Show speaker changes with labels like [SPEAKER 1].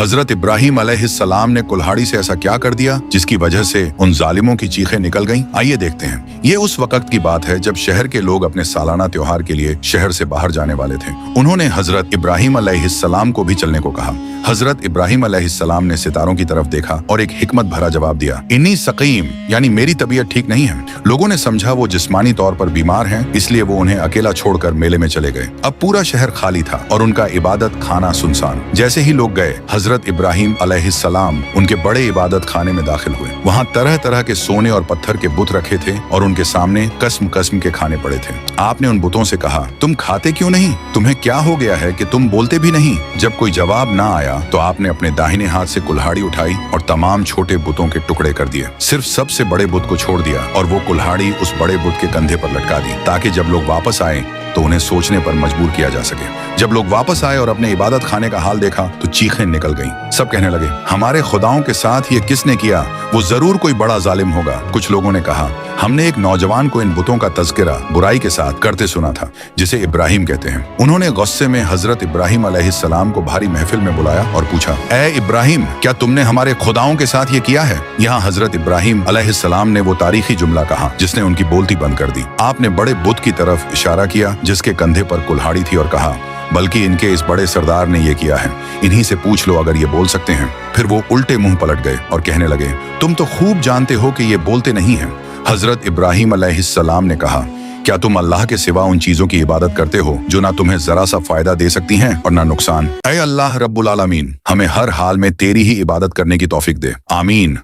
[SPEAKER 1] हजरत इब्राहिम अलैहिस्सलाम ने कुल्हाड़ी से ऐसा क्या कर दिया जिसकी वजह से उन जालिमों की चीखें निकल गईं? आइए देखते हैं। ये उस वक्त की बात है जब शहर के लोग अपने सालाना त्योहार के लिए शहर से बाहर जाने वाले थे। उन्होंने हजरत इब्राहिम अलैहिस्सलाम को भी चलने को कहा। हजरत इब्राहिम अलैहिस्सलाम ने सितारों की तरफ देखा और एक हिकमत भरा जवाब दिया, इन्नी सकीम, यानी मेरी तबीयत ठीक नहीं है। लोगों ने समझा वो जिस्मानी तौर पर बीमार हैं, इसलिए वो उन्हें अकेला छोड़कर मेले में चले गए। अब पूरा शहर खाली था और उनका इबादत खाना सुनसान। जैसे ही लोग गए, हजरत इब्राहिम अलैहिस्सलाम उनके बड़े इबादत खाने में दाखिल हुए। वहाँ तरह तरह के सोने और पत्थर के बुत रखे थे और उनके सामने कस्म कस्म के खाने पड़े थे। आपने उन बुतों से कहा, तुम खाते क्यों नहीं? तुम्हें क्या हो गया है कि तुम बोलते भी नहीं? जब कोई जवाब ना आया तो आपने अपने दाहिने हाथ से कुल्हाड़ी उठाई और तमाम छोटे बुतों के टुकड़े कर दिए। सिर्फ सबसे बड़े बुत को छोड़ दिया और वो कुल्हाड़ी उस बड़े बुत के कंधे पर लटका दी, ताकि जब लोग वापस आए तो उन्हें सोचने पर मजबूर किया जा सके। जब लोग वापस आए और अपने इबादत खाने का हाल देखा तो चीखें निकल गईं। सब कहने लगे, हमारे खुदाओं के साथ ये किसने किया? वो जरूर कोई बड़ा जालिम होगा। कुछ लोगों ने कहा, हमने एक नौजवान को इन बुतों का तज़किरा बुराई के साथ करते सुना था, जिसे इब्राहिम कहते हैं। उन्होंने गुस्से में हजरत इब्राहिम अलैहिस्सलाम को भारी महफिल में बुलाया और पूछा, ए इब्राहिम, क्या तुमने हमारे खुदाओं के साथ ये किया है? यहाँ हजरत इब्राहिम अलैहिस्सलाम ने वो तारीखी जुमला कहा जिसने उनकी बोलती बंद कर दी। आपने बड़े बुत की तरफ इशारा किया जिसके कंधे पर कुल्हाड़ी थी और कहा, बल्कि इनके इस बड़े सरदार ने ये किया है, इन्हीं से पूछ लो अगर ये बोल सकते हैं। फिर वो उल्टे मुंह पलट गए और कहने लगे, तुम तो खूब जानते हो कि ये बोलते नहीं हैं। हजरत इब्राहिम अलैहिस्सलाम ने कहा, क्या तुम अल्लाह के सिवा उन चीजों की इबादत करते हो जो ना तुम्हें जरा सा फायदा दे सकती हैं और ना नुकसान? ऐ अल्लाह रब्बुल आलमीन, हमें हर हाल में तेरी ही इबादत करने की तौफीक दे। आमीन।